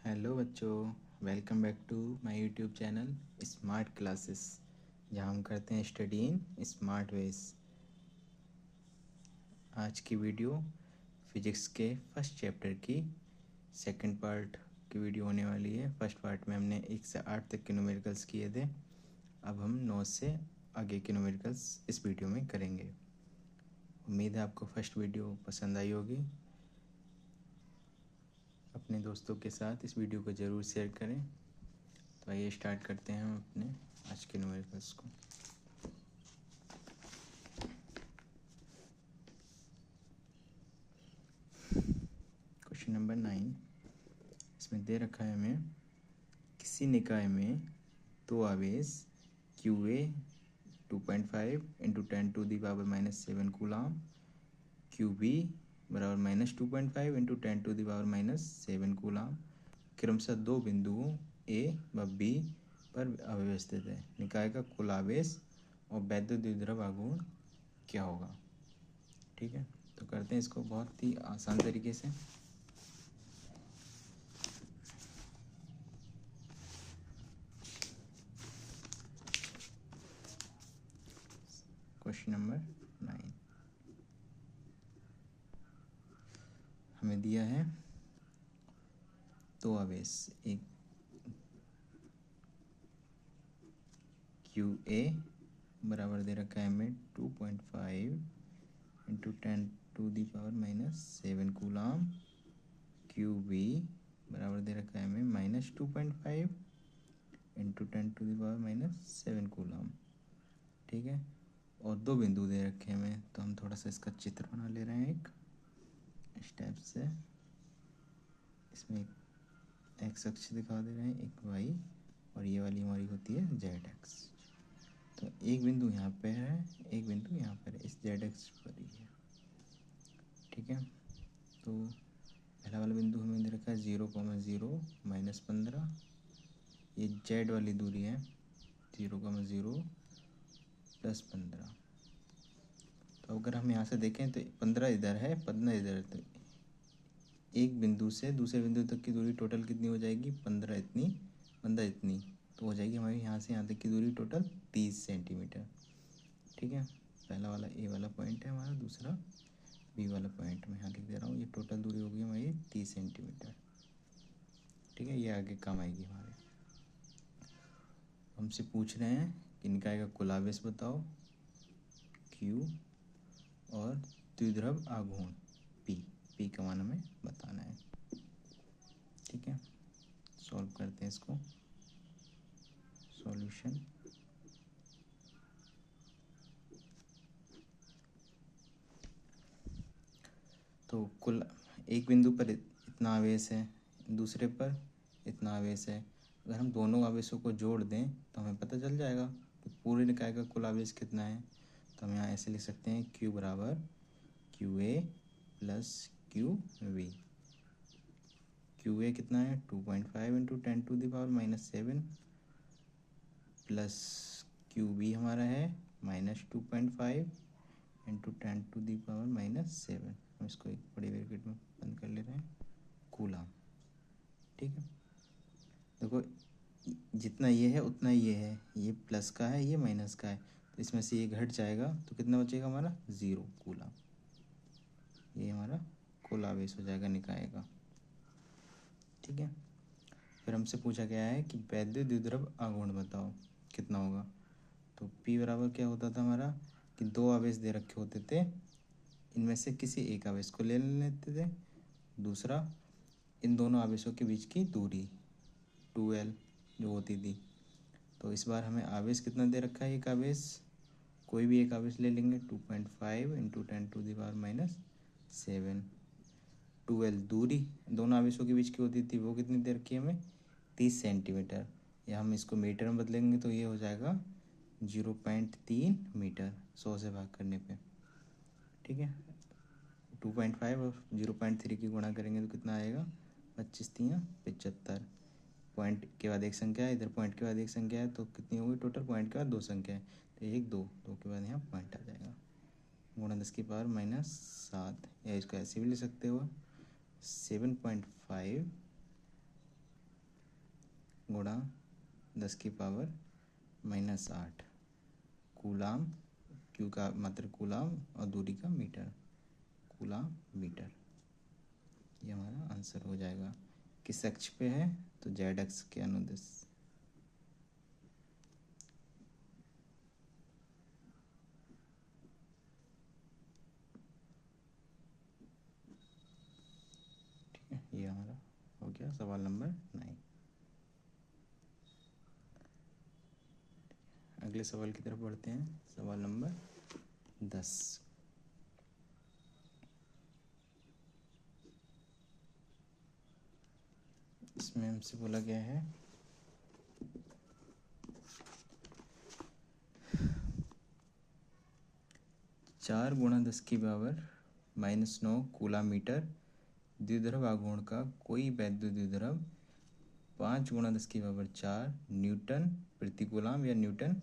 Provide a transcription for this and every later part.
Hello बच्चों, welcome back to my YouTube channel smart classes, जहां हम करते हैं स्टडी इन स्मार्ट वेज। आज की वीडियो फिजिक्स के फर्स्ट चैप्टर की सेकंड पार्ट की वीडियो होने वाली है। फर्स्ट पार्ट में हमने 1 से 8 तक के न्यूमेरिकल्स किए थे। अब हम 9 से आगे के न्यूमेरिकल्स इस वीडियो में करेंगे। उम्मीद है आपको फर्स्ट वीडियो पसंद आई होगी। अपने दोस्तों के साथ इस वीडियो को ज़रूर शेयर करें। तो आइए स्टार्ट करते हैं हम अपने आज के न्यूमेरिकल्स को। क्वेश्चन नंबर 9, इसमें दे रखा है हमें किसी निकाय में दो आवेश Q A 2.5 into 10⁻⁻7 coulomb, Q B बराबर -2.5 इंटू 10⁻⁻7 कूलाम क्रमशः दो बिंदुओं ए व बी पर अव्यवस्थित है। निकाय का कुल आवेश और वैद्युत द्विध्रुव आघूर्ण क्या होगा। ठीक है, तो करते हैं इसको बहुत ही आसान तरीके से। क्वेश्चन नंबर 9 हमें दिया है दो आवेश, एक क्यू ए बराबर दे रखा है हमें 2.5 इंटू 10⁻⁻7 कूलाम, क्यू बी बराबर दे रखा है हमें -2.5 इंटू 10⁻⁻7 कूलाम। ठीक है, और दो बिंदु दे रखे हैं हमें, तो हम थोड़ा सा इसका चित्र बना ले रहे हैं एक स्टेप से। इसमें एक एक्स अक्ष दिखा दे रहे हैं, एक वाई, और ये वाली हमारी होती है जेड एक्स। तो एक बिंदु यहाँ पे है, एक बिंदु यहाँ पर है, इस जेड एक्स पर ही है। ठीक है, तो पहला वाला बिंदु हमें दे रखा है 0,0 -15। ये जेड वाली दूरी है 0,0 + 15। तो अगर हम यहाँ से देखें तो 15 इधर है, 15 इधर, तो एक बिंदु से दूसरे बिंदु तक की दूरी टोटल कितनी हो जाएगी, 15 इतनी, 15 इतनी, तो हो जाएगी हमारी यहाँ से यहाँ तक की दूरी टोटल 30 सेंटीमीटर। ठीक है, पहला वाला ए वाला पॉइंट है हमारा, दूसरा बी वाला पॉइंट मैं यहाँ लिख दे रहा हूँ। ये टोटल दूरी होगी हमारी 30 सेंटीमीटर। ठीक है, ये आगे काम आएगी हमारे। हमसे पूछ रहे हैं कि निकाय का कुल आवेश बताओ क्यू और द्विध्रुव आघूर्ण पी का मान हमें बताना है। ठीक है, सॉल्व करते हैं इसको। सॉल्यूशन, तो कुल एक बिंदु पर इतना आवेश है, दूसरे पर इतना आवेश है। अगर हम दोनों आवेशों को जोड़ दें तो हमें पता चल जाएगा कि पूरे निकाय का कुल आवेश कितना है। तो हम यहाँ ऐसे लिख सकते हैं Q बराबर Q A plus Q V. Q A कितना है 2.5 इंटू 10⁻⁻7 प्लस क्यू बी हमारा है -2.5 इंटू 10⁻⁻7। हम इसको एक बड़ी ब्रैकेट में बंद कर ले रहे हैं, कूलाम। ठीक है, देखो जितना ये है उतना ये है, ये प्लस का है, ये माइनस का है, तो इसमें से ये घट जाएगा तो कितना बचेगा हमारा 0 कूलाम। ये हमारा कुल आवेश हो जाएगा निकाय का। ठीक है, फिर हमसे पूछा गया है कि वैद्युत द्विध्रुव आघूर्ण बताओ कितना होगा। तो P बराबर क्या होता था हमारा कि दो आवेश दे रखे होते थे, इनमें से किसी एक आवेश को ले लेते थे, दूसरा इन दोनों आवेशों के बीच की दूरी 2L जो होती थी। तो इस बार हमें आवेश कितना दे रखा है, एक आवेश, कोई भी एक आवेश ले लेंगे 2.5 इंटू 10⁻⁻7। 2L दूरी दोनों आवेशों के बीच की होती थी, वो कितनी दे रखी है हमें 30 सेंटीमीटर, या हम इसको मीटर में बदलेंगे तो ये हो जाएगा 0.3 मीटर 100 से भाग करने पे। ठीक है, 2.5 और 0.3 की गुणा करेंगे तो कितना आएगा 25×3 = 75। पॉइंट के बाद एक संख्या है, इधर पॉइंट के बाद एक संख्या है, तो कितनी होगी टोटल, पॉइंट के बाद दो संख्या है, तो 1 2 2 के बाद यहाँ पॉइंट आ जाएगा, गुणा 10⁻⁻7, या इसको ऐसे भी ले सकते हो 7.5 गुणा 10⁻⁻8 कूलाम, क्यू का मात्रक कूलाम और दूरी का मीटर, कूलाम मीटर। ये हमारा आंसर हो जाएगा। किस अक्ष पे है? तो जेड अक्ष के अनुदिश। ठीक है, ये हमारा हो गया सवाल नंबर 9। अगले सवाल की तरफ बढ़ते हैं। सवाल नंबर 10। इसमें हमसे बोला गया है 4 × 10⁻⁻9 कूलाम मीटर द्विध्रुव आघूर्ण का कोई वैद्युत द्विध्रुव 5 × 10⁻4 न्यूटन प्रति कूलाम या न्यूटन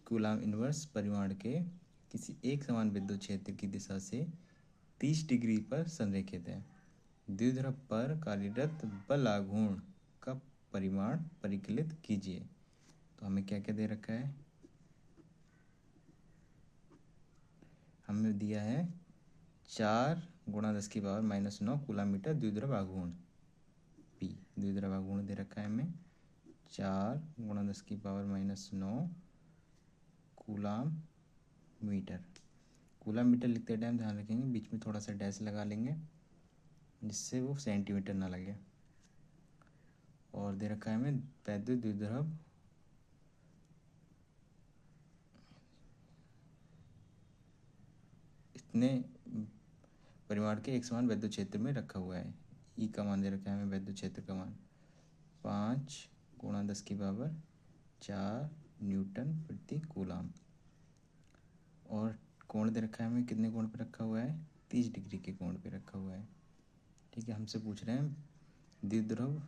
कूलाम इनवर्स परिमाण के किसी एक समान विद्युत क्षेत्र की दिशा से 30 डिग्री पर संरेखित है। द्विध्रुव पर कार्यरत बल आघूर्ण का परिमाण परिकलित कीजिए। तो हमें क्या क्या दे रखा है? हमें दिया है 4 × 10⁻⁻9 कूलाम मीटर द्विध्रुव आघूर्ण P, द्विध्रुव आघूर्ण दे रखा है हमें 4 × 10⁻⁻9 कूलाम मीटर। कूलाम मीटर लिखते टाइम ध्यान रखेंगे बीच में थोड़ा सा डैश लगा लेंगे जिससे वो सेंटीमीटर ना लगे। और दे रखा है हमें वैद्युत द्विध्रुव इतने परिमाण के एक समान वैद्युत क्षेत्र में रखा हुआ है। ई का मान दे रखा है हमें, वैद्युत क्षेत्र का मान 5 × 10⁻4 न्यूटन प्रति कूलाम। और कोण दे रखा है हमें, कितने कोण पे रखा हुआ है? 30 डिग्री के कोण पे रखा हुआ है। ठीक है, हमसे पूछ रहे हैं द्विध्रुव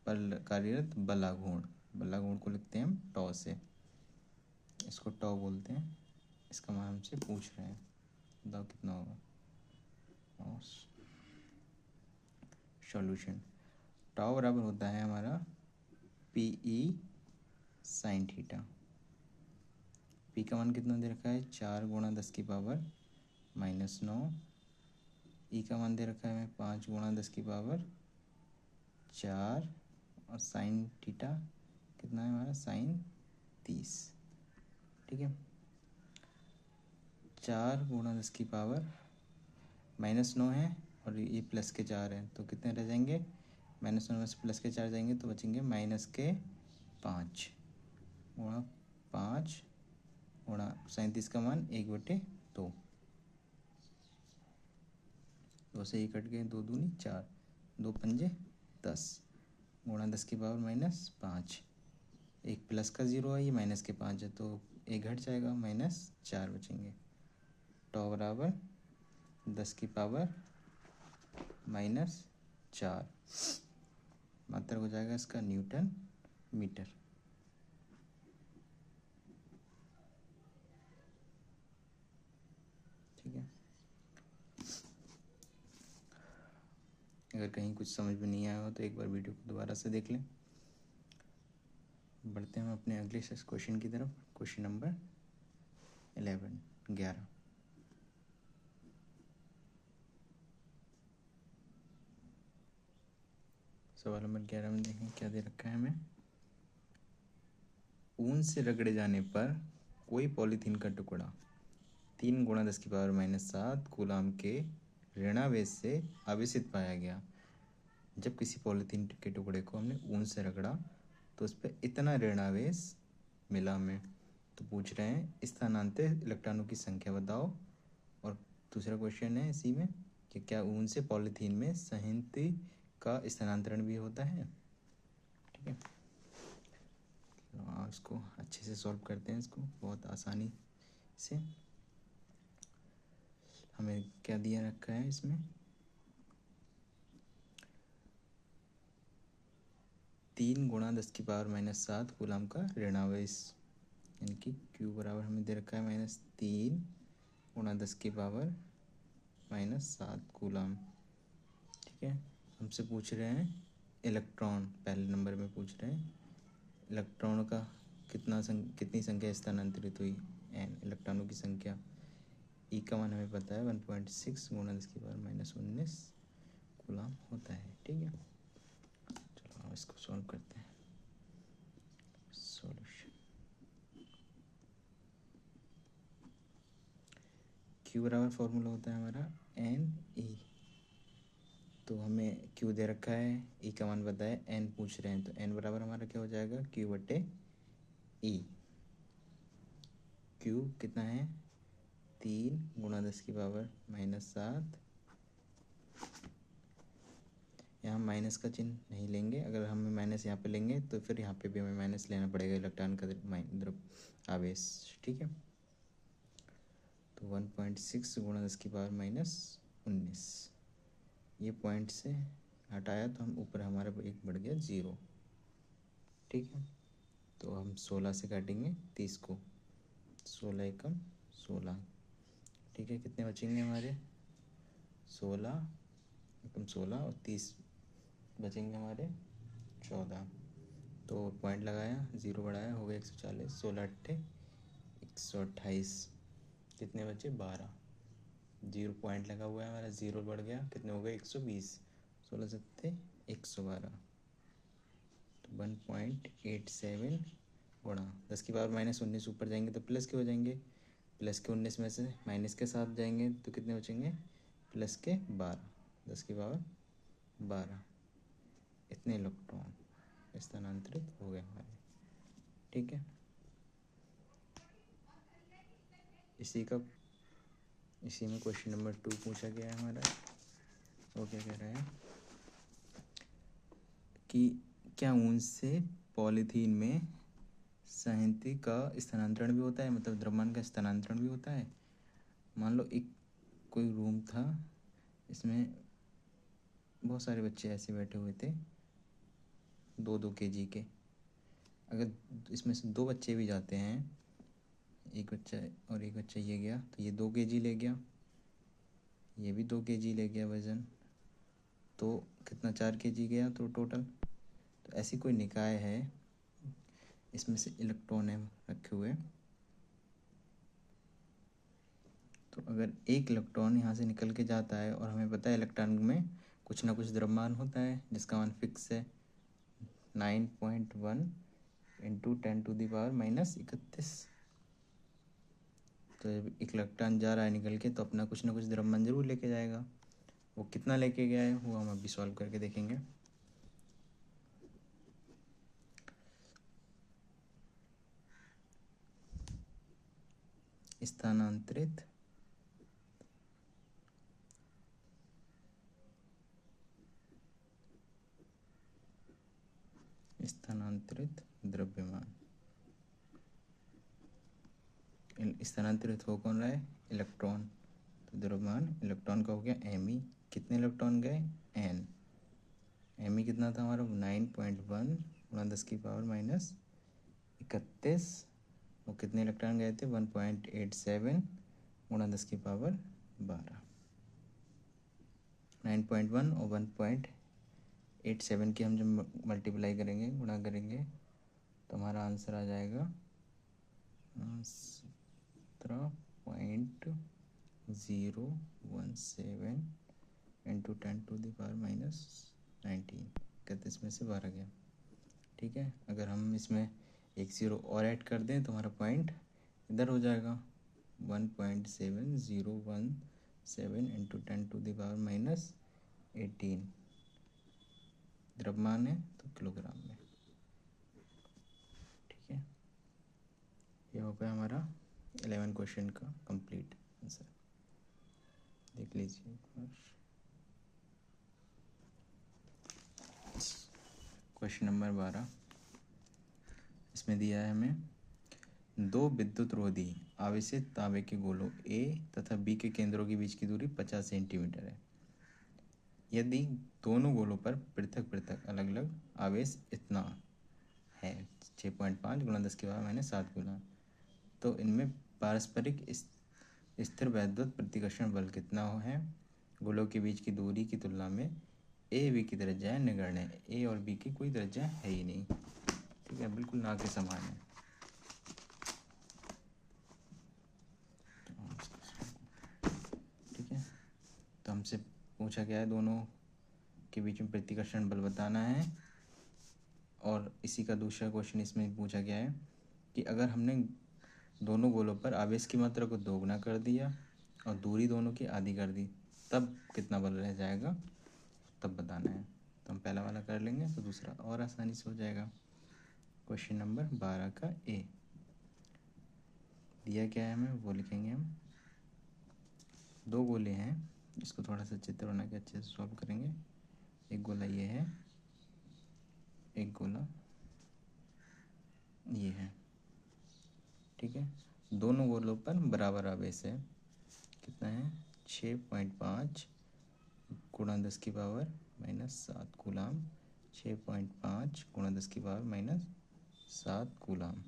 पर कार्यरत बल आघूर्ण। बल आघूर्ण को लिखते हैं हम टॉ से, इसको टॉ बोलते हैं। इसका मान हमसे पूछ रहे हैं, बताओ कितना होगा। सॉल्यूशन टॉ बराबर होता है हमारा PE sin थीटा। P का मान कितना दे रखा है? 4 × 10⁻⁻9। E का मान दे रखा है हमें 5 × 10⁻4 और साइन थीटा कितना है हमारा? साइन 30। ठीक है, 4 × 10⁻⁻9 है और ये प्लस के 4 है तो कितने रह जाएंगे? -9 में से प्लस के 4 जाएंगे तो बचेंगे -5 × 5 × 37 का मान 1/2। 2 से ही कट गए, 2 दूनी 4, 2 पंजे 10 × 10⁻⁻5। एक प्लस का 0 है, ये माइनस के 5 है तो एक घट जाएगा, -4 बचेंगे। टॉ बराबर 10⁻⁻4 मात्रक हो जाएगा इसका न्यूटन मीटर। ठीक है, अगर कहीं कुछ समझ में नहीं आया हो तो एक बार वीडियो को दोबारा से देख लें। बढ़ते हैं हम अपने अगले क्वेश्चन की तरफ। Question number 11। सवाल नंबर 11 में देखें क्या दे रखा है हमें। ऊन से रगड़े जाने पर कोई पॉलीथीन का टुकड़ा 3 × 10⁻⁻7 कूलाम के ऋणावेश से आवेशित पाया गया। जब किसी पॉलीथीन के टुकड़े को हमने ऊन से रगड़ा तो उस पर इतना ऋणावेश मिला हमें। तो पूछ रहे हैं स्थानांतरित इलेक्ट्रॉनों की संख्या बताओ। और दूसरा क्वेश्चन है इसी में कि क्या ऊन से पॉलीथीन में संहति का स्थानांतरण भी होता है। ठीक है, तो इसको अच्छे से सॉल्व करते हैं। इसको बहुत आसानी से हमें क्या दिया रखा है इसमें, 3 × 10⁻⁻7 कूलाम का ऋणावेश, यानी कि Q बराबर हमें दे रखा है -3 × 10⁻⁻7 कूलाम। ठीक है, हमसे पूछ रहे हैं इलेक्ट्रॉन, पहले नंबर में पूछ रहे हैं इलेक्ट्रॉनों का कितनी संख्या स्थानांतरित हुई, n इलेक्ट्रॉनों की संख्या। ई का मान हमें पता है 1.6 गुणा 10⁻⁻19 कूलम होता है। ठीक है, चलो हम इसको सॉल्व करते हैं। सॉल्यूशन Q बराबर फॉर्मूला होता है हमारा NE। तो हमें Q दे रखा है, E का मान बताया, N पूछ रहे हैं, तो N बराबर हमारा क्या हो जाएगा Q/E। Q कितना है 3 गुणा 10⁻⁻7। यहाँ माइनस का चिन्ह नहीं लेंगे, अगर हम माइनस यहाँ पे लेंगे तो फिर यहाँ पे भी हमें माइनस लेना पड़ेगा इलेक्ट्रॉन का आवेश। ठीक है, तो 1.6 गुणा 10⁻⁻19 ये पॉइंट से हटाया तो हम ऊपर हमारा एक बढ़ गया 0। ठीक है, तो हम 16 से काटेंगे 30 को, 16 एकम 16। ठीक है, कितने बचेंगे हमारे 16 एकम 16 और 30 बचेंगे हमारे 14। तो पॉइंट लगाया, 0 बढ़ाया, हो गया 140, 16 अट्ठे 128, कितने बचे 12। 0 पॉइंट लगा हुआ है हमारा, 0 बढ़ गया, कितने हो गए 120, 16 सत्ते 112। तो 1.87 गुणा 10⁻⁻19 ऊपर जाएंगे तो प्लस के हो जाएंगे, प्लस के 19 में से माइनस के साथ जाएंगे तो कितने बचेंगे प्लस के 12, 10⁻12। इतने इलेक्ट्रॉन स्थानांतरित हो गए हमारे। ठीक है, इसी में क्वेश्चन नंबर 2 पूछा गया है हमारा। वो क्या कह रहा है कि क्या ऊन से पॉलीथीन में संहति का स्थानांतरण भी होता है, मतलब द्रव्यमान का स्थानांतरण भी होता है। मान लो एक कोई रूम था, इसमें बहुत सारे बच्चे ऐसे बैठे हुए थे 2-2 kg के। अगर इसमें से 2 बच्चे भी जाते हैं, एक बच्चा और एक बच्चा ये गया, तो ये 2 kg ले गया, ये भी 2 kg ले गया वजन, तो कितना 4 kg गया तो टोटल। तो ऐसी कोई निकाय है, इसमें से इलेक्ट्रॉन है रखे हुए, तो अगर एक इलेक्ट्रॉन यहाँ से निकल के जाता है और हमें पता है इलेक्ट्रॉन में कुछ ना कुछ द्रव्यमान होता है जिसका मान फिक्स है 9.1 × 10⁻31। तो जब एक इलेक्ट्रॉन जा रहा है निकल के तो अपना कुछ ना कुछ द्रव्यमान जरूर लेके जाएगा। वो कितना लेके गया है वो हम अभी सॉल्व करके देखेंगे। स्थानांतरित द्रव्यमान। स्थानांतरित हो कौन रहा है इलेक्ट्रॉन, तो द्रव्यमान इलेक्ट्रॉन का हो गया Me। कितने इलेक्ट्रॉन गए N। Me कितना था हमारा 9.1 गुणा 10⁻31। और कितने इलेक्ट्रॉन गए थे 1.87 गुणा 10⁻12। 9.1 और 1.87 की हम जब मल्टीप्लाई करेंगे, गुणा करेंगे, तो हमारा आंसर आ जाएगा 17.017 × 10⁻⁻19। 31 में से 12 गया। ठीक है, अगर हम इसमें एक 0 और ऐड कर दें तो हमारा पॉइंट इधर हो जाएगा 1.7017 × 10⁻⁻18। द्रव्यमान है तो किलोग्राम में। ठीक है, ये हो गया हमारा 11 क्वेश्चन का कंप्लीट आंसर। देख लीजिए एक बार। क्वेश्चन नंबर 12, इसमें दिया है हमें 2 विद्युत रोधी आवेशित तांबे के गोलों A तथा B के केंद्रों के बीच की दूरी 50 सेंटीमीटर है। यदि दोनों गोलों पर पृथक पृथक अलग अलग आवेश इतना है 6.5 गुणा 10⁻⁷ गुना, तो इनमें पारस्परिक स्थिर वैद्युत प्रतिकर्षण बल कितना है। गोलों के बीच की दूरी की तुलना में A B की त्रिज्याएं नगण्य है। A और B की कोई त्रिज्या है ही नहीं। ठीक है, बिल्कुल ना के समान है। ठीक है, तो हमसे पूछा गया है दोनों के बीच में प्रतिकर्षण बल बताना है। और इसी का दूसरा क्वेश्चन इसमें पूछा गया है कि अगर हमने दोनों गोलों पर आवेश की मात्रा को दोगुना कर दिया और दूरी दोनों की आधी कर दी, तब कितना बल रह जाएगा, तब बताना है। तो हम पहला वाला कर लेंगे तो दूसरा और आसानी से हो जाएगा। क्वेश्चन नंबर 12 का ए दिया क्या है हमें वो लिखेंगे हम। दो गोले हैं, इसको थोड़ा सा चित्र बना के अच्छे से सॉल्व करेंगे। एक गोला ये है, एक गोला ये है। ठीक है, दोनों गोलों पर बराबर आवेश है। कितना है, 6.5 गुणा 10 की पावर -7 कूलाम। 6.5 गुणा 10 की पावर -7 कूलाम।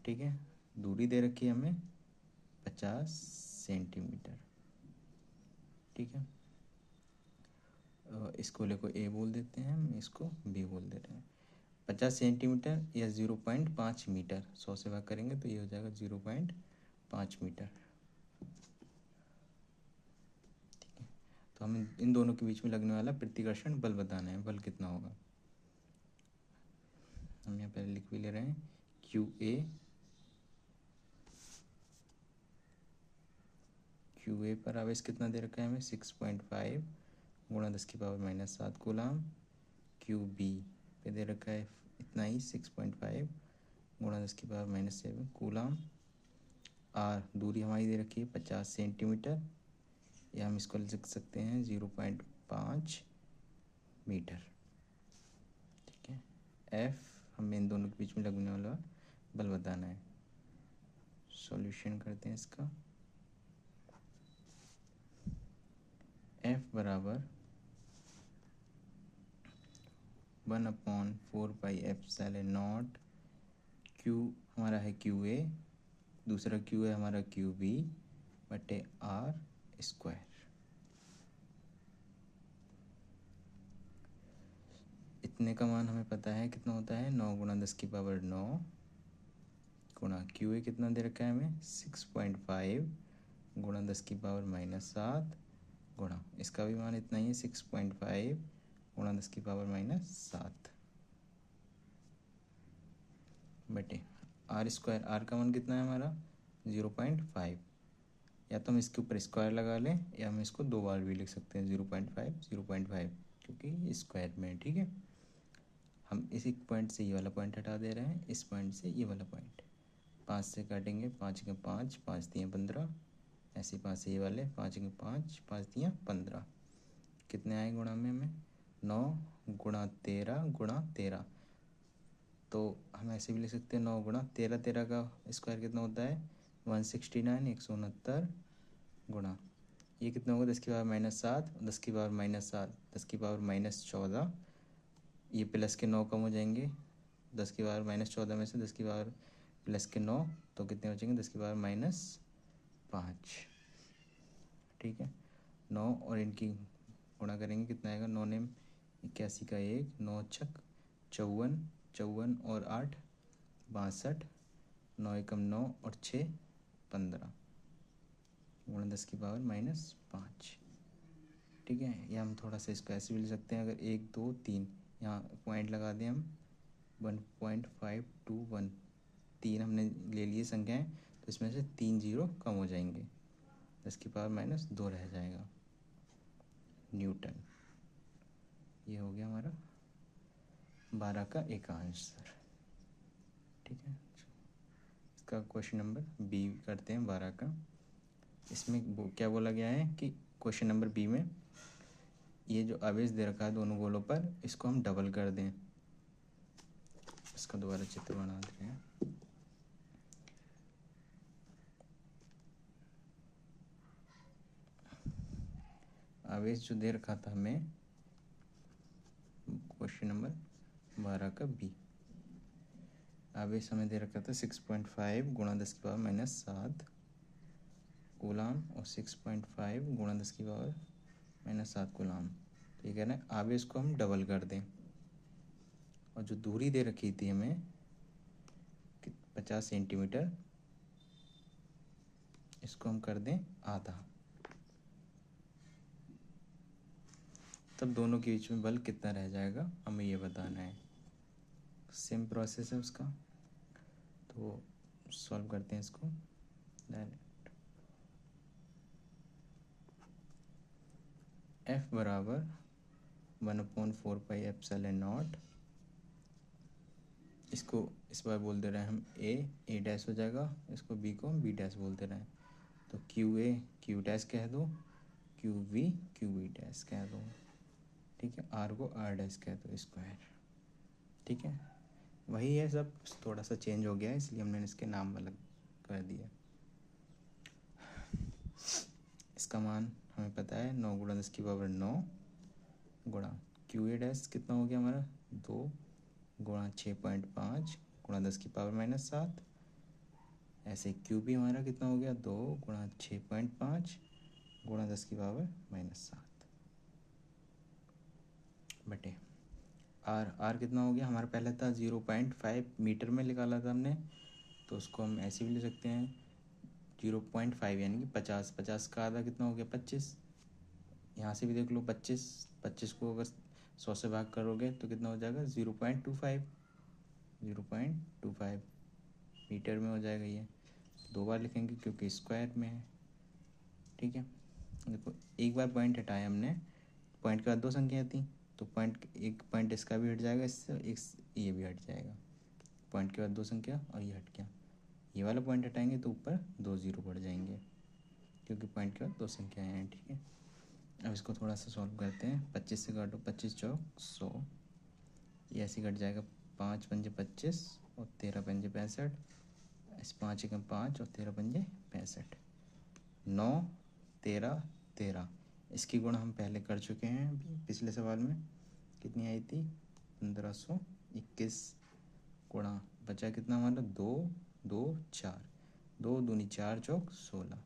ठीक है, दूरी दे रखी है हमें 50 सेंटीमीटर। ठीक है, इस गोले को ए बोल देते हैं, हम इसको बी बोल दे रहे हैं। 50 सेंटीमीटर या 0.5 मीटर, 100 से भाग करेंगे तो ये हो जाएगा 0.5 मीटर। ठीक है, तो हमें इन दोनों के बीच में लगने वाला प्रतिकर्षण बल बताना है। बल कितना होगा, हम यहाँ पहले लिख भी ले रहे हैं। क्यू ए पर आवेश कितना दे रखा है हमें, 6.5 गुणा 10 की पावर -7 कूलाम। क्यू बी पे दे रखा है इतना ही, 6.5 गुणा 10 की पावर -7 कूलाम। आर दूरी हमारी दे रखी है 50 सेंटीमीटर, या हम इसको लिख सकते हैं 0.5 मीटर। ठीक है, एफ हमें इन दोनों के बीच में लगने वाला बल बताना है। सॉल्यूशन करते हैं इसका। एफ बराबर 1/4πε0। क्यू हमारा है क्यू ए, दूसरा क्यू है हमारा क्यू बी बटे आर स्क्वायर। इतने का मान हमें पता है कितना होता है, 9 गुणा 10 की पावर 9 गुणा क्यू ए कितना दे रखा है हमें, 6.5 गुणा 10 की पावर -7 गुणा इसका भी मान इतना ही है, 6.5 गुणा 10 की पावर -7 बटे आर स्क्वायर। आर का मान कितना है हमारा 0.5, या तो हम इसके ऊपर स्क्वायर लगा लें या हम इसको दो बार भी लिख सकते हैं 0.5 क्योंकि ये स्क्वायर में है। ठीक है, हम इसी पॉइंट से ये वाला पॉइंट हटा दे रहे हैं, इस पॉइंट से ये वाला पॉइंट। 5 से काटेंगे, 5 के 5, 5 दिए 15, ऐसे 5 से ये वाले, 5 के 5, 5 दिए 15। कितने आए गुणा में हमें, 9 गुणा 13 गुणा 13। तो हम ऐसे भी लिख सकते हैं 9 गुणा 13, 13 का स्क्वायर कितना होता है 169, 169 गुणा ये कितना होगा 10 की पावर -7, 10 की पावर -7, 10 की पावर -14। ये प्लस के 9 कम हो जाएंगे, 10 की पावर -14 में से 10 की पावर प्लस के 9 तो कितने बचेंगे, 10 की पावर -5। ठीक है, 9 और इनकी गुणा करेंगे कितना आएगा, 9 ने 81 का 1, 9 छक 54, 54 और 8 62, 9 एकम 9 और 6 15 गुणा 10 की पावर -5। ठीक है, या हम थोड़ा सा इसको ऐसे भी ले सकते हैं, अगर 1 2 3 यहाँ पॉइंट लगा दें हम 1.521, 3 हमने ले लिए संख्याएं तो इसमें से 3 जीरो कम हो जाएंगे, 10 की पावर -2 रह जाएगा न्यूटन। ये हो गया हमारा 12 का एक आंसर। ठीक है, इसका क्वेश्चन नंबर बी करते हैं 12 का। इसमें क्या बोला गया है कि क्वेश्चन नंबर बी में ये जो आवेश दे रखा है दोनों गोलों पर, इसको हम डबल कर दें। इसका दोबारा चित्र बनाते हैं। आवेश जो दे रखा था हमें क्वेश्चन नंबर 12 का बी, आवेश हमें दे रखा था 6.5 गुणा 10 की पावर -7 कूलाम और 6.5 गुणा 10 की पावर -7 कूलाम। ठीक है ना, आवेश को हम डबल कर दें और जो दूरी दे रखी थी हमें 50 सेंटीमीटर, इसको हम कर दें आधा, तब दोनों के बीच में बल कितना रह जाएगा हमें ये बताना है। सेम प्रोसेस है उसका, तो सॉल्व करते हैं इसको डायरेक्ट। F बराबर 1/4 पाई एप्सिलॉन नॉट, इसको इस बार बोल दे रहे हैं हम ए डैश हो जाएगा, इसको बी को बी डैश बोल दे रहे हैं, तो क्यू ए क्यू डैश कह दो, क्यू बी डैश कह दो, ठीक है। आर को आर डैश कह दो स्क्वायर, ठीक है। वही है सब, थोड़ा सा चेंज हो गया है इसलिए हमने इसके नाम अलग कर दिया। इसका मान हमें पता है 9 × 10⁻9 गुणा क्यू ए डैश कितना हो गया हमारा 2 × 6.5 × 10⁻⁻7, ऐसे क्यू बी हमारा कितना हो गया 2 × 6.5 × 10⁻⁻7 बटे आर कितना हो गया हमारा, पहले था 0.5 मीटर में निकाला था हमने, तो उसको हम ऐसे भी ले सकते हैं 0.5 यानी कि 50 का आधा कितना हो गया 25, यहाँ से भी देख लो 25 को अगर 100 से भाग करोगे तो कितना हो जाएगा 0.25 मीटर में हो जाएगा। ये 2 बार लिखेंगे क्योंकि स्क्वायर में है, ठीक है। देखो एक बार पॉइंट हटाया हमने, पॉइंट के बाद 2 संख्या थी, तो एक पॉइंट इसका भी हट जाएगा, इससे ये भी हट जाएगा, पॉइंट के बाद 2 संख्या और ये हट गया। ये वाला पॉइंट हटाएंगे तो ऊपर 2 0 बढ़ जाएंगे क्योंकि पॉइंट के बाद 2 संख्याएँ हैं, ठीक है। अब इसको थोड़ा सा सॉल्व करते हैं। 25 से काटो, 25 चौक 100, ये ऐसे कट जाएगा, 5 पंजे 25 और 13 पंजे 65, इस 5 एकम 5 और 13 पंजे 65, 9 13 13, इसकी गुणा हम पहले कर चुके हैं पिछले सवाल में, कितनी आई थी 1521 गुणा बचा कितना हमारा 2 2 4, 2 दूनी 4 चौक 16,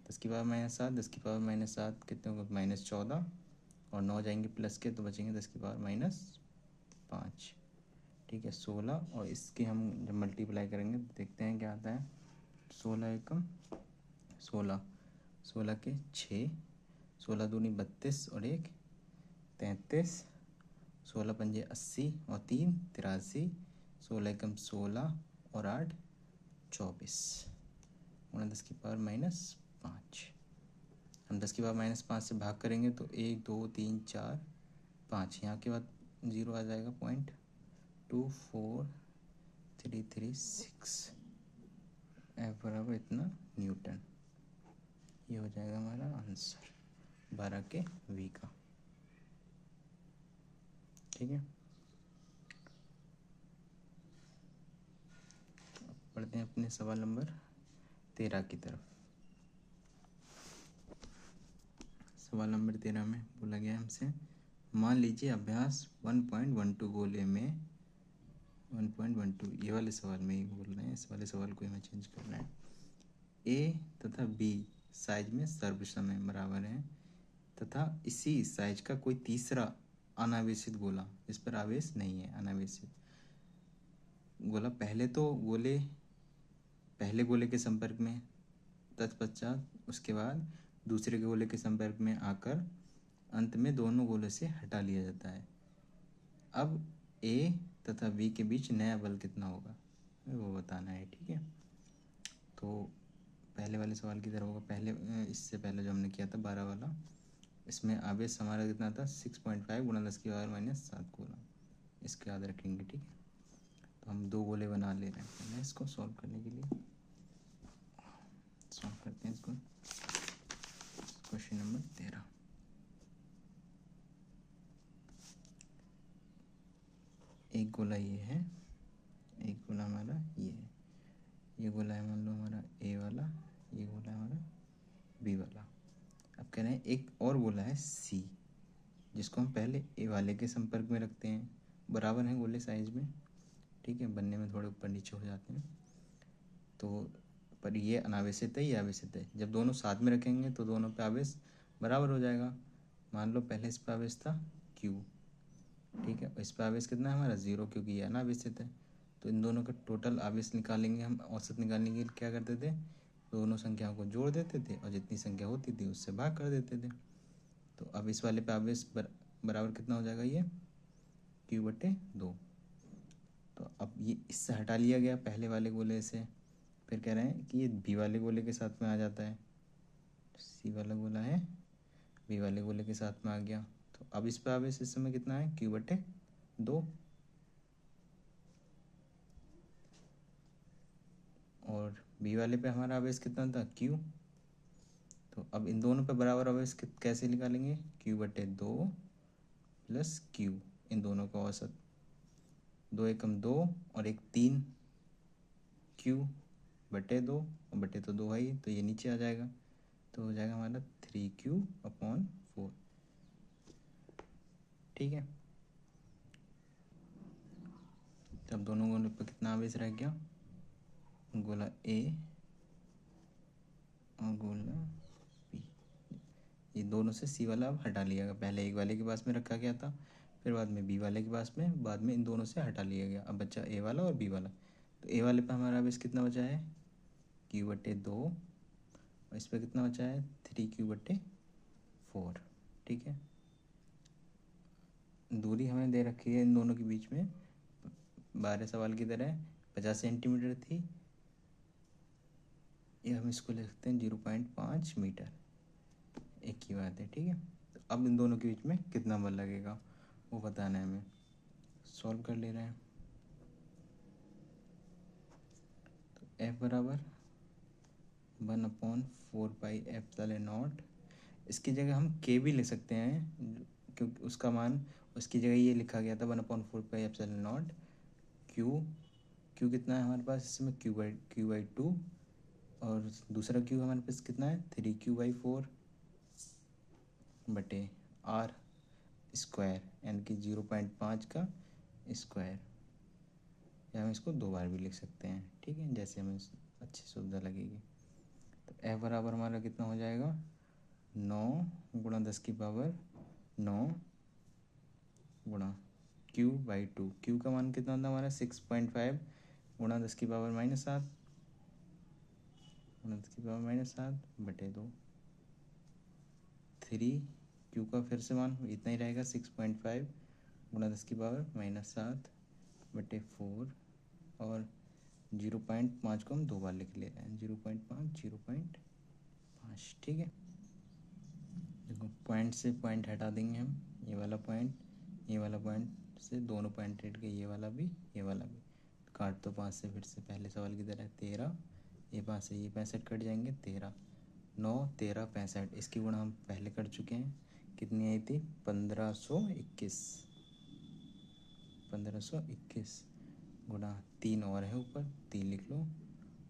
10⁻⁻7 10⁻⁻7 कितने होगा -14 और 9 जाएंगे प्लस के तो बचेंगे 10⁻5, ठीक है। 16 और इसके हम जब मल्टीप्लाई करेंगे तो देखते हैं क्या आता है, 16 एकम 16, 16 के 6, 16 दूनी 32 और 1 33, 16 पंजे 80 और 3 83, 16 एकम 16 और 8 24 गुणा 10⁻⁻5। हम 10⁻⁻5 से भाग करेंगे तो 1 2 3 4 5, यहाँ के बाद 0 आ जाएगा, 0.24336, एफ बराबर इतना न्यूटन। ये हो जाएगा हमारा आंसर 12 के वी का, ठीक है। पढ़ते हैं अपने सवाल नंबर 13 की तरफ। सवाल नंबर 13 में बोला गया हमसे, मान लीजिए अभ्यास 1.12 गोले में 1.12, ये वाले सवाल में ही बोल रहे हैं, इस वाले सवाल को हमें चेंज करना है। ए तथा बी साइज में सर्वसमय बराबर है तथा इसी साइज का कोई तीसरा अनावेशित गोला, इस पर आवेश नहीं है, अनावेशित गोला पहले गोले के संपर्क में, तत्पश्चात उसके बाद दूसरे गोले के संपर्क में आकर अंत में दोनों गोले से हटा लिया जाता है। अब ए तथा बी के बीच नया बल कितना होगा वो बताना है, ठीक है। तो पहले वाले सवाल की तरह होगा, इससे पहले जो हमने किया था 12 वाला, इसमें आवेश हमारा कितना था 6.5 × 10⁻⁻7 गोला, इसको याद रखेंगे, ठीक है। तो हम 2 गोले बना ले रहे हैं पहले, इसको सॉल्व करने के लिए सॉल्व करते हैं इसको। क्वेश्चन नंबर 13, एक गोला ये है, एक गोला हमारा ये है, ये गोला है मान लो हमारा ए वाला, ये गोला है हमारा बी वाला। अब कह रहे हैं एक और गोला है सी, जिसको हम पहले ए वाले के संपर्क में रखते हैं, बराबर हैं गोले साइज में, ठीक है, बनने में थोड़े ऊपर नीचे हो जाते हैं, तो पर ये अनावेशित है, ये आवेशित है। जब दोनों साथ में रखेंगे तो दोनों पे आवेश बराबर हो जाएगा। मान लो पहले इस पर आवेश था Q, ठीक है, और इस पर आवेश कितना है हमारा 0, क्योंकि ये अनावेशित है। तो इन दोनों का टोटल आवेश निकालेंगे हम। औसत निकालने के लिए क्या करते थे, दोनों संख्याओं को जोड़ देते थे और जितनी संख्या होती थी उससे भाग कर देते थे। तो अब इस वाले पे आवेश बराबर कितना हो जाएगा, ये Q/2। तो अब ये इससे हटा लिया गया पहले वाले गोले से। फिर कह रहे हैं कि ये बी वाले गोले के साथ में आ जाता है। सी वाला गोला है, बी वाले गोले के साथ में आ गया। तो अब इस पर आवेश इस समय कितना है, Q/2। और बी वाले पे हमारा आवेश कितना था, Q। तो अब इन दोनों पे बराबर आवेश कैसे निकालेंगे, Q/2 प्लस Q, इन दोनों का औसत। 2 एकम 2 और 1 3, Q/2 और बटे तो 2 है ही, तो ये नीचे आ जाएगा। तो हो जाएगा हमारा 3Q/4। ठीक है। तब दोनों गोले पर कितना आवेश रह गया, गोला ए और गोला बी। ये दोनों से सी वाला अब हटा लिया गया। पहले एक वाले के पास में रखा गया था, फिर बाद में बी वाले के पास में, बाद में इन दोनों से हटा लिया गया। अब बचा ए वाला और बी वाला। तो ए वाले पर हमारा आवेश कितना बचा है, Q/2, और इस पर कितना बचा है, 3Q/4। ठीक है। दूरी हमें दे रखी है इन दोनों के बीच में 12 सवाल की तरह 50 सेंटीमीटर थी। ये हम इसको लिख सकते हैं 0.5 मीटर। एक ही बात है। ठीक है। तो अब इन दोनों के बीच में कितना बल लगेगा वो बताना है हमें। सॉल्व कर ले रहे हैं। तो F बराबर 1/4πε0। इसकी जगह हम K भी लिख सकते हैं, क्योंकि उसका मान, उसकी जगह ये लिखा गया था 1/4πε0। Q कितना है हमारे पास इसमें, Q/2, और दूसरा Q हमारे पास कितना है, 3Q/4 बटे R स्क्वायर, यानी कि 0.5 का स्क्वायर। या हम इसको 2 बार भी लिख सकते हैं। ठीक है, जैसे हमें अच्छी सुविधा लगेगी। तो F बराबर हमारा कितना हो जाएगा, 9 गुणा 10⁻9 गुणा Q/2। Q का मान कितना था हमारा 6.5 गुणा 10⁻−7 गुणा 10⁻−7 बटे 2। 3Q का फिर से मान इतना ही रहेगा, 6.5 गुणा 10⁻−7 बटे 4, और 0.5 को हम 2 बार लिख ले रहे हैं, 0.5। ठीक है। देखो पॉइंट से पॉइंट हटा देंगे हम, ये वाला पॉइंट, ये वाला पॉइंट से दोनों पॉइंट हट गए, ये वाला भी, ये वाला भी। काट तो 5 से, फिर से पहले सवाल की तरह 13, ये 5 से ये 65 कट जाएंगे, 13 9 13 65। इसकी गुणा हम पहले कर चुके हैं, कितनी आई थी, 1521 गुणा 3 और है ऊपर, 3 लिख लो।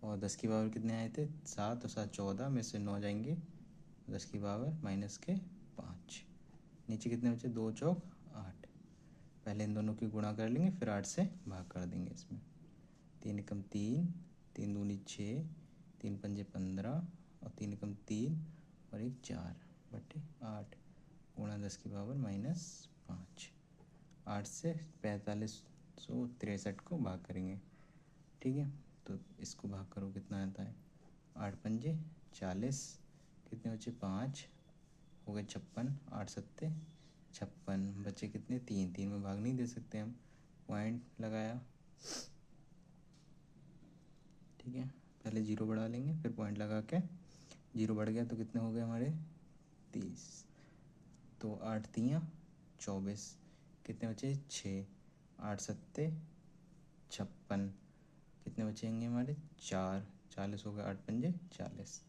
और 10 कितने आए थे, 7 और 7 14 में से 9 जाएंगे, 10⁻−5। नीचे कितने बचे, 2 चौक 8। पहले इन दोनों की गुणा कर लेंगे, फिर 8 से भाग कर देंगे इसमें। 3 एकम 3, 3 दूनी 6, 3 पंजे 15, और 3 एकम 3 और 1 4 बटे 8 गुणा 10⁻−5। 8 से 4563 को भाग करेंगे। ठीक है। तो इसको भाग करो, कितना आता है, 8 पंजे 40, कितने बचे 5, हो गए 56, 8 सत्ते 56, बचे कितने 3 में भाग नहीं दे सकते हम, पॉइंट लगाया। ठीक है। पहले 0 बढ़ा लेंगे, फिर पॉइंट लगा के 0 बढ़ गया तो कितने हो गए हमारे 30। तो 8 3 24, कितने बचे 6, 8 सत्ते 56, कितने बचेंगे हमारे 4, 40 हो गए, 8 पंजे 40,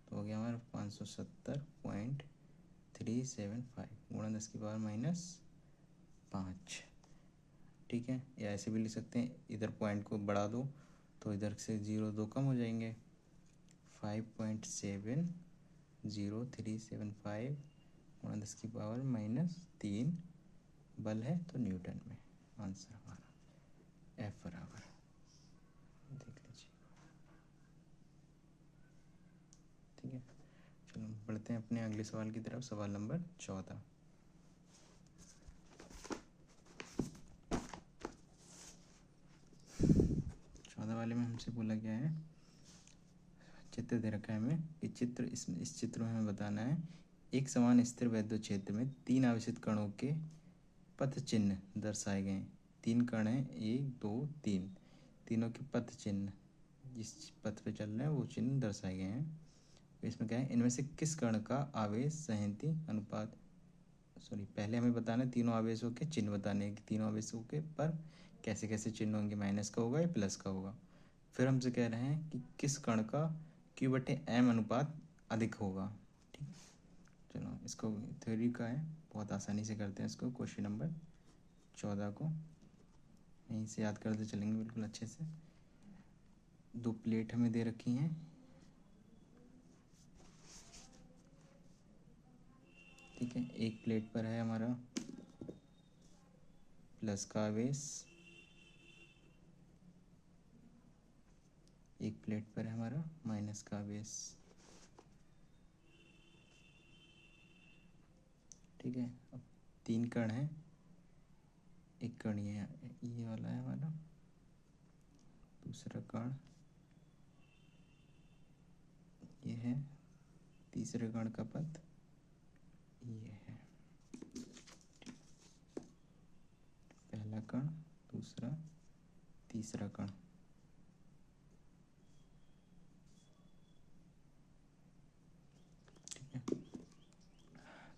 तो हो गया हमारा 570.375 गुणा 10⁻−5। ठीक है। या ऐसे भी लिख सकते हैं, इधर पॉइंट को बढ़ा दो तो इधर से 0 2 कम हो जाएंगे, 5.70375 गुणा 10⁻−3 बल है तो न्यूटन में। आंसर हमारा F बराबर, देख लीजिए। ठीक है। चलो बढ़ते हैं अपने अगले सवाल की तरफ। सवाल नंबर 14। वाले में हमसे बोला गया है, चित्र दे रखा है हमें कि चित्र इस चित्र में हमें बताना है एक समान स्थिर वैद्युत क्षेत्र में 3 आवेशित कणों के पथ चिन्ह दर्शाए गए हैं। 3 कण हैं, 1 2 3, तीनों के पथ चिन्ह जिस पथ पे चल रहे हैं वो चिन्ह दर्शाए गए हैं। इसमें क्या है, इनमें से किस कण का आवेश संहति अनुपात, पहले हमें बताना है तीनों आवेशों के चिन्ह बताने हैं कि तीनों आवेशों के पर कैसे कैसे चिन्ह होंगे, माइनस का होगा या प्लस का होगा। फिर हमसे कह रहे हैं कि किस कण का Q/M अनुपात अधिक होगा। ठीक है, चलो इसको थ्योरी का है, बहुत आसानी से करते हैं इसको। क्वेश्चन नंबर 14 को यहीं से याद करते चलेंगे बिल्कुल अच्छे से। 2 प्लेट हमें दे रखी हैं, ठीक है। एक प्लेट पर है हमारा प्लस का आवेश, एक प्लेट पर है हमारा माइनस का आवेश, ठीक है। अब 3 कण हैं, एक कण ये वाला है हमारा, दूसरा कण ये है, तीसरे कण का पथ ये है। पहला कण, दूसरा, तीसरा कण, ठीक है।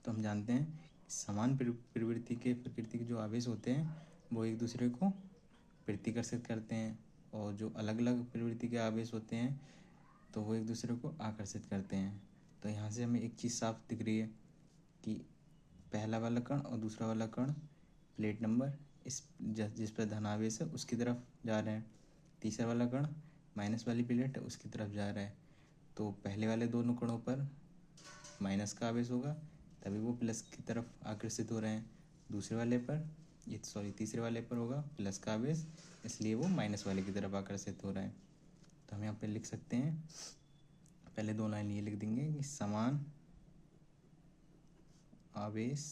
तो हम जानते हैं समान प्रवृत्ति के जो आवेश होते हैं वो एक दूसरे को प्रतिकर्षित करते हैं, और जो अलग अलग प्रवृत्ति के आवेश होते हैं तो वो एक दूसरे को आकर्षित करते हैं। तो यहाँ से हमें एक चीज़ साफ दिख रही है कि पहला वाला कण और दूसरा वाला कण प्लेट नंबर जिस पर धनावेश है उसकी तरफ जा रहे हैं, तीसरा वाला कण माइनस वाली प्लेट है उसकी तरफ जा रहा है। तो पहले वाले दोनों कणों पर माइनस का आवेश होगा तभी वो प्लस की तरफ आकर्षित हो रहे हैं, दूसरे वाले पर तीसरे वाले पर होगा प्लस का आवेश, इसलिए वो माइनस वाले की तरफ आकर्षित हो रहा है। तो हम यहाँ पे लिख सकते हैं, पहले 2 लाइन ये लिख देंगे कि समान आवेश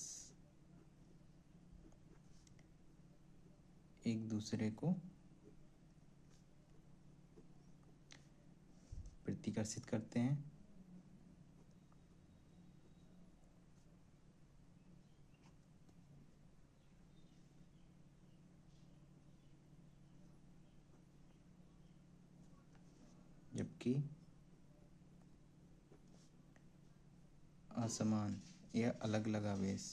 एक दूसरे को प्रतिकर्षित करते हैं, जबकि असमान या अलग अलग आवेश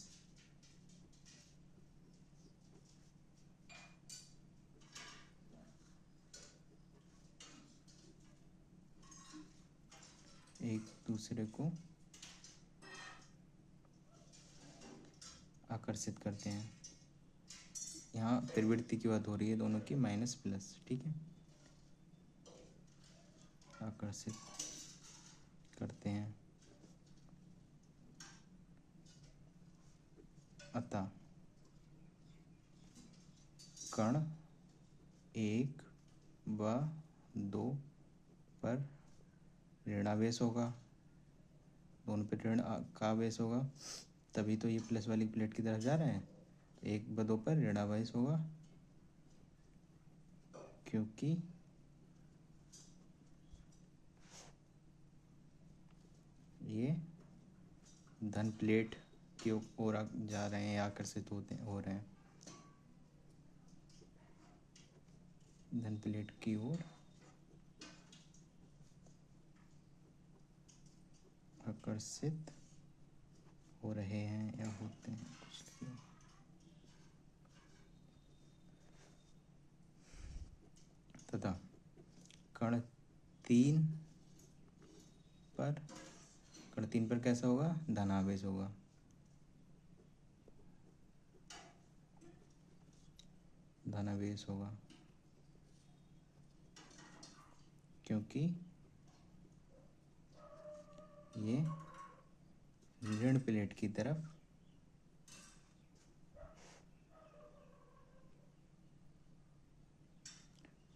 एक दूसरे को आकर्षित करते हैं। यहाँ प्रवृत्ति की बात हो रही है दोनों की, माइनस प्लस, ठीक है, आकर्षित करते हैं। अतः कण 1 व 2 पर ऋणावेश होगा, दोनों पे ऋण का आवेश होगा, तभी तो ये प्लस वाली प्लेट की तरफ जा रहे हैं। 1 व 2 पर ऋणावेश होगा क्योंकि ये धन प्लेट की ओर जा रहे हैं या आकर्षित हो रहे हैं, धन प्लेट की ओर आकर्षित हो रहे हैं या होते हैं कुछ। तथा कण 3 पर कैसा होगा, धनावेश होगा, धनावेश होगा क्योंकि ये ऋण प्लेट की तरफ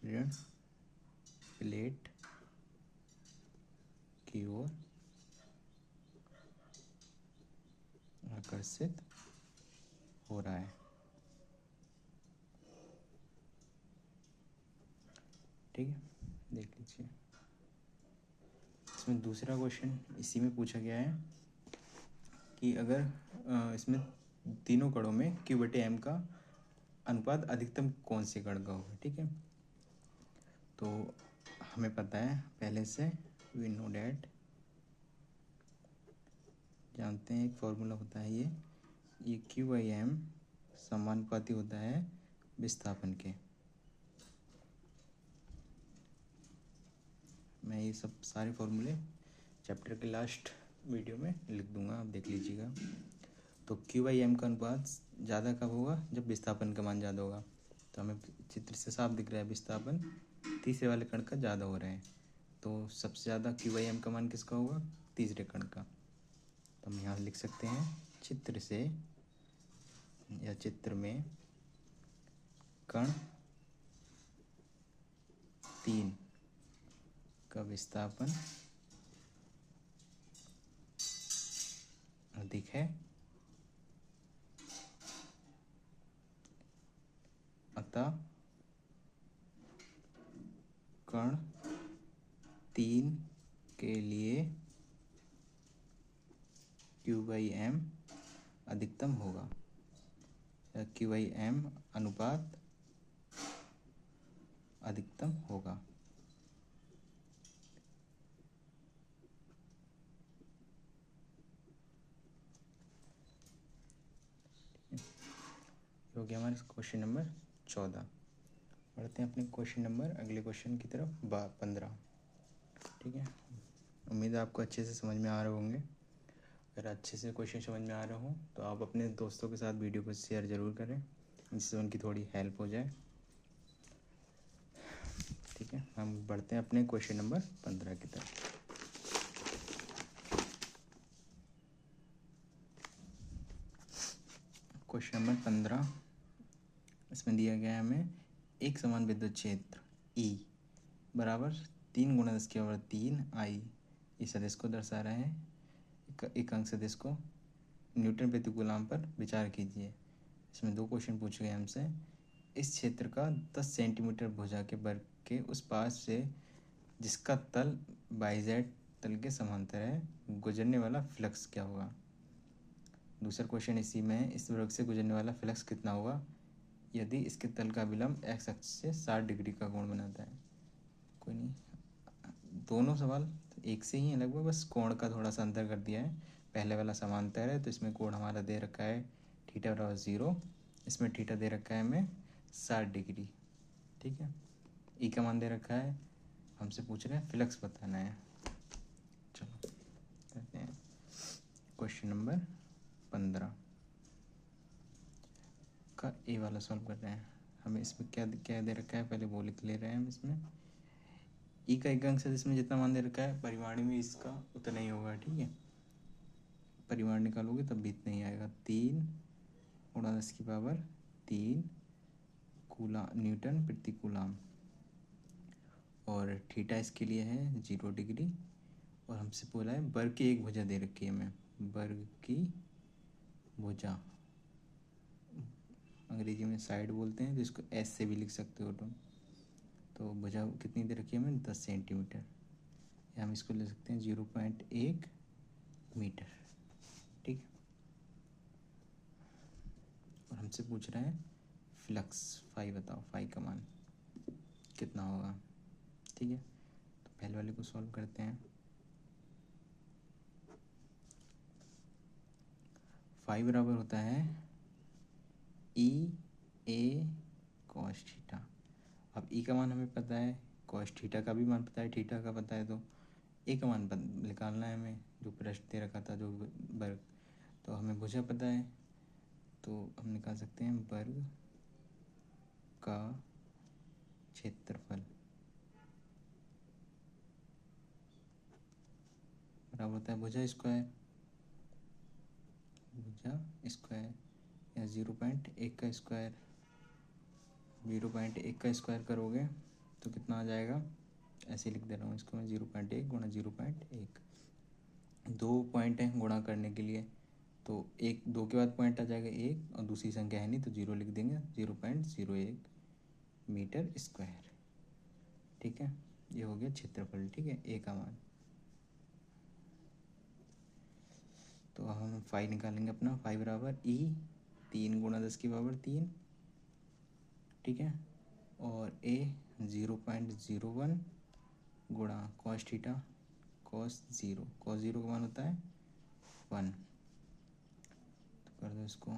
ऋण प्लेट की ओर आकर्षित हो रहा है, ठीक है। देख लीजिए। इसमें दूसरा क्वेश्चन इसी में पूछा गया है कि अगर इसमें तीनों कणों में Q/M का अनुपात अधिकतम कौन से कण का होगा, ठीक है। तो हमें पता है पहले से, वी नो डैट, जानते हैं एक फॉर्मूला होता है ये Q/M समानुपाती होता है विस्थापन के। मैं ये सब सारे फॉर्मूले चैप्टर के लास्ट वीडियो में लिख दूंगा, आप देख लीजिएगा। तो Q/M का अनुपात ज़्यादा कब होगा, जब विस्थापन का मान ज़्यादा होगा। तो हमें चित्र से साफ दिख रहा है विस्थापन तीसरे वाले कण का ज़्यादा हो रहा है, तो सबसे ज़्यादा Q/M का मान किसका होगा, तीसरे कण का। तो हम यहाँ लिख सकते हैं चित्र से या चित्र में कण 3 का विस्थापन अधिक है, अतः कण 3 के लिए Q/M अधिकतम होगा, या Q/M अनुपात अधिकतम होगा। हो गया हमारे क्वेश्चन नंबर 14। बढ़ते हैं अपने क्वेश्चन नंबर अगले क्वेश्चन की तरफ 15, ठीक है। उम्मीद है आपको अच्छे से समझ में आ रहे होंगे। अगर अच्छे से क्वेश्चन समझ में आ रहा हो तो आप अपने दोस्तों के साथ वीडियो को शेयर ज़रूर करें, जिससे उनकी थोड़ी हेल्प हो जाए, ठीक है। हम बढ़ते हैं अपने क्वेश्चन नंबर 15 की तरफ। क्वेश्चन नंबर 15, इसमें दिया गया है हमें एक समान विद्युत क्षेत्र E बराबर 3 × 10⁻³ I, इस सदिश को दर्शा रहे हैं। एक अंक सदिश को न्यूटन प्रति कूलम पर विचार कीजिए। इसमें 2 क्वेश्चन पूछे गए हमसे। इस क्षेत्र का 10 सेंटीमीटर भुजा के वर्ग के उस पास से जिसका तल YZ तल के समांतर है, गुजरने वाला फ्लक्स क्या होगा। दूसरा क्वेश्चन इसी में है, इस वर्ग से गुजरने वाला फ्लक्स कितना होगा यदि इसके तल का विलंब x अक्ष से 60 डिग्री का कोण बनाता है। कोई नहीं, दोनों सवाल एक से ही है लगभग, बस कोण का थोड़ा सा अंतर कर दिया है। पहले वाला समांतर है तो इसमें कोण हमारा दे रखा है θ=0, इसमें थीटा दे रखा है हमें 60 डिग्री, ठीक है। ई का मान दे रखा है, हमसे पूछ रहे हैं फ्लक्स बताना है। चलो करते हैं क्वेश्चन नंबर 15 का ए वाला सॉल्व कर रहे हैं। हमें इसमें क्या क्या दे रखा है, पहले वो लिख ले रहे हैं हम। इसमें ई का एक अंक सदिश में जितना मान दे रखा है, परिमाण में इसका उतना ही होगा, ठीक है। परिमाण निकालोगे तब भी इतना ही आएगा, 3 × 10⁻³ न्यूटन प्रति कूलम। और थीटा इसके लिए है 0 डिग्री। और हमसे बोला है वर्ग की एक भुजा दे रखी है हमें, वर्ग की भुजा, अंग्रेजी में साइड बोलते हैं, तो इसको एस से भी लिख सकते हो तुम। तो भुजा कितनी दे रखी है हमें, 10 सेंटीमीटर, या हम इसको ले सकते हैं 0.1 मीटर, ठीक है। और हमसे पूछ रहे हैं फ्लक्स फाई बताओ, फाई का मान कितना होगा, ठीक है। तो पहले वाले को सॉल्व करते हैं। फाई बराबर होता है E/A cos थीटा। अब E का मान हमें पता है, cos थीटा का भी मान पता है, थीटा का पता है, तो A का मान निकालना है हमें, जो प्रश्न दे रखा था, जो वर्ग। तो हमें भुजा पता है, तो हम निकाल सकते हैं वर्ग का क्षेत्रफल बराबर होता है भुजा स्क्वायर, भुजा स्क्वायर, या 0.1 का स्क्वायर। 0.1 का स्क्वायर करोगे तो कितना आ जाएगा, ऐसे लिख दे रहा हूँ इसको मैं, 0.1 × 0.1। 2 पॉइंट है गुणा करने के लिए, तो 2 के बाद पॉइंट आ जाएगा 1, और दूसरी संख्या है नहीं तो 0 लिख देंगे, 0.01 मीटर स्क्वायर, ठीक है। ये हो गया क्षेत्रफल, ठीक है, ए का मान। तो हम फाई निकालेंगे अपना, फाई बराबर ई 3 गुणा 10 की पावर 3, ठीक है, और ए 0.01 गुणा cos theta cos zero, cos zero का मान होता है 1। तो कर दो इसको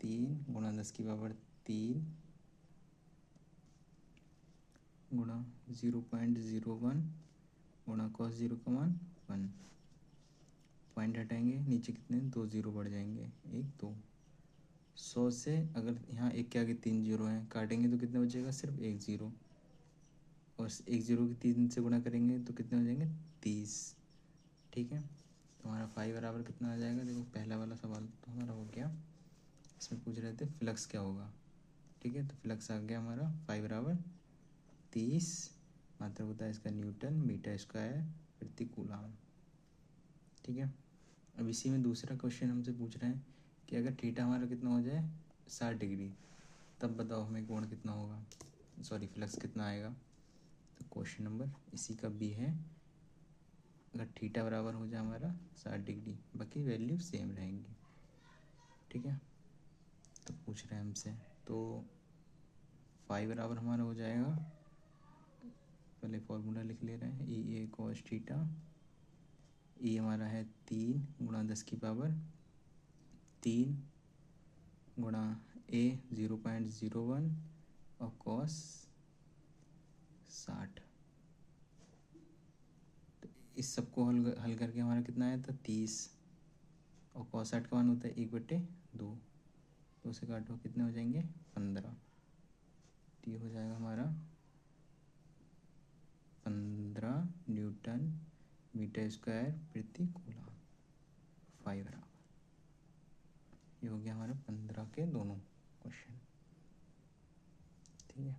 3 गुणा 10 की पावर 3 गुणा 0.01 गुणा कॉस ज़ीरो का मान 1। पॉइंट हटाएंगे, नीचे कितने 2 ज़ीरो बढ़ जाएंगे, 1 2। 100 से अगर यहाँ एक के आगे 3 जीरो हैं, काटेंगे तो कितना बचेगा, सिर्फ 1 ज़ीरो, और 1 ज़ीरो की 3 से गुणा करेंगे तो कितने हो जाएंगे 30, ठीक है। तो हमारा फाई बराबर कितना आ जाएगा, देखो पहला वाला सवाल तो हमारा हो गया। इसमें पूछ रहे थे फ्लक्स क्या होगा, ठीक है, तो फ्लक्स आ गया हमारा फाई बराबर 30, मात्रक होता है इसका न्यूटन मीटर स्क्वायर प्रति कूलम, ठीक है। अब इसी में दूसरा क्वेश्चन हमसे पूछ रहे हैं कि अगर थीटा हमारा कितना हो जाए 60 डिग्री, तब बताओ हमें कोण कितना होगा, सॉरी फ्लक्स कितना आएगा। तो क्वेश्चन नंबर इसी का बी है, अगर थीटा बराबर हो जाए हमारा 60 डिग्री, बाकी वैल्यू सेम रहेंगी, ठीक है। तो पूछ रहे हैं हमसे, तो फाई बराबर हमारा हो जाएगा, पहले फॉर्मूला लिख ले रहे हैं, ई ए कॉस थीटा, ई हमारा है 3 गुणा 10 की पावर 3 गुणा ए 0.01 और कॉस 60। तो इस सबको हल करके हमारा कितना आया था 30, और कॉस 60 का मान होता है 1/2, तो उसे काटो कितने हो जाएंगे 15। तो ये हो जाएगा हमारा 15 न्यूटन मीटर स्क्वायर प्रति कूलम, फाई बराबर। ये हो गया हमारा 15 के दोनों क्वेश्चन, ठीक है।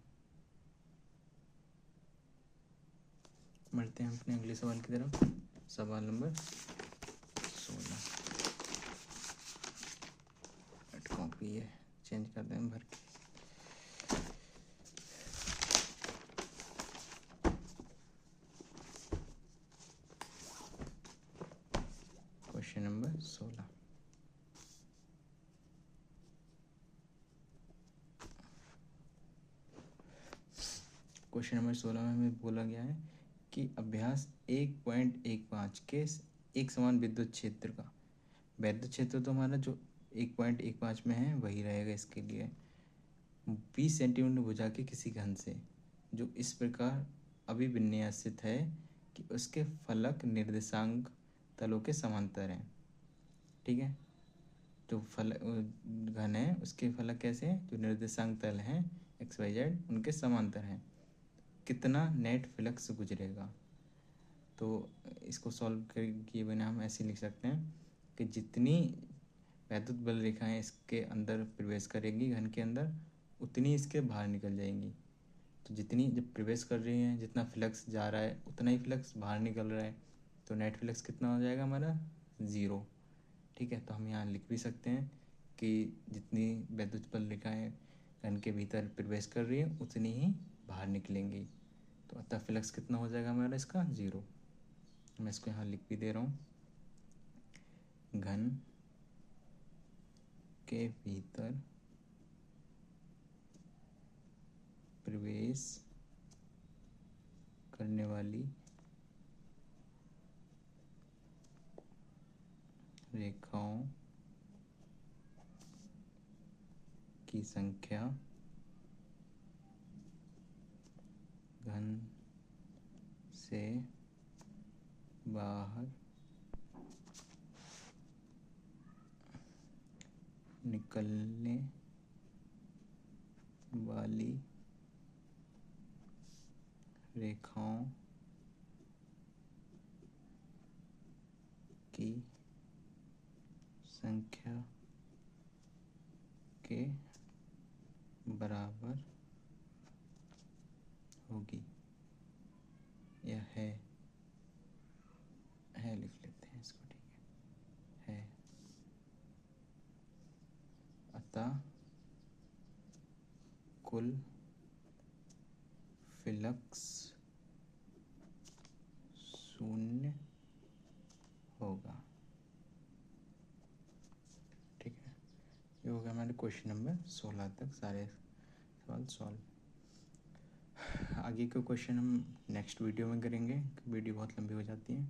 बढ़ते हैं अपने अगले सवाल की तरफ, सवाल नंबर 16। कॉपी है, चेंज कर दें भर के। क्वेश्चन नंबर 16, क्वेश्चन नंबर 16 में हमें बोला गया है कि अभ्यास 1.15 के एक समान विद्युत क्षेत्र का, वैद्युत क्षेत्र तो हमारा जो 1.15 में है वही रहेगा इसके लिए, 20 सेंटीमीटर भुजा के किसी घन से जो इस प्रकार अभिविन्यासित है कि उसके फलक निर्देशांक तलों के समांतर हैं, ठीक है। जो घन है उसके फलक कैसे हैं, जो निर्देशांक तल हैं XYZ उनके समांतर हैं, कितना नेट फ्लक्स गुजरेगा। तो इसको सॉल्व किए बिना हम ऐसे लिख सकते हैं कि जितनी वैद्युत बल रेखाएं इसके अंदर प्रवेश करेंगी घन के अंदर, उतनी इसके बाहर निकल जाएंगी। तो जितनी जब प्रवेश कर रही हैं, जितना फ्लक्स जा रहा है उतना ही फ्लक्स बाहर निकल रहा है, तो नेट फ्लक्स कितना हो जाएगा हमारा 0, ठीक है। तो हम यहाँ लिख भी सकते हैं कि जितनी वैद्युत बल रेखाएं घन के भीतर प्रवेश कर रही हैं उतनी ही बाहर निकलेंगी, तो अतः फ्लक्स कितना हो जाएगा हमारा इसका 0। मैं इसको यहाँ लिख भी दे रहा हूँ, घन के भीतर प्रवेश करने वाली रेखाओं की संख्या घन से बाहर निकलने वाली रेखाओं की संख्या के बराबर होगी, यह है लिख लेते हैं इसको, ठीक है। अतः कुल फ्लक्स शून्य होगा। ठीक है, ये हो गया हमारे क्वेश्चन नंबर 16 तक सारे सवाल सॉल्व। आगे के क्वेश्चन हम नेक्स्ट वीडियो में करेंगे, वीडियो बहुत लंबी हो जाती है।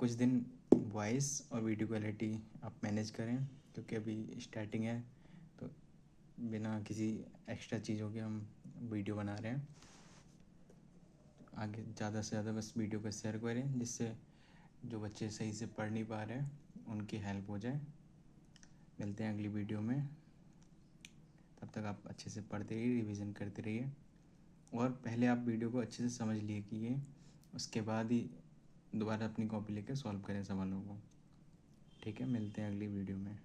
कुछ दिन वॉइस और वीडियो क्वालिटी आप मैनेज करें, क्योंकि अभी स्टार्टिंग है, तो बिना किसी एक्स्ट्रा चीज़ों के हम वीडियो बना रहे हैं। आगे ज़्यादा से ज़्यादा बस वीडियो को शेयर करें, जिससे जो बच्चे सही से पढ़ नहीं पा रहे हैं उनकी हेल्प हो जाए। मिलते हैं अगली वीडियो में, तब तक आप अच्छे से पढ़ते रहिए, रिवीजन करते रहिए, और पहले आप वीडियो को अच्छे से समझ लिए कीजिए, उसके बाद ही दोबारा अपनी कॉपी लेकर सॉल्व करें सवालों को। ठीक है, मिलते हैं अगली वीडियो में।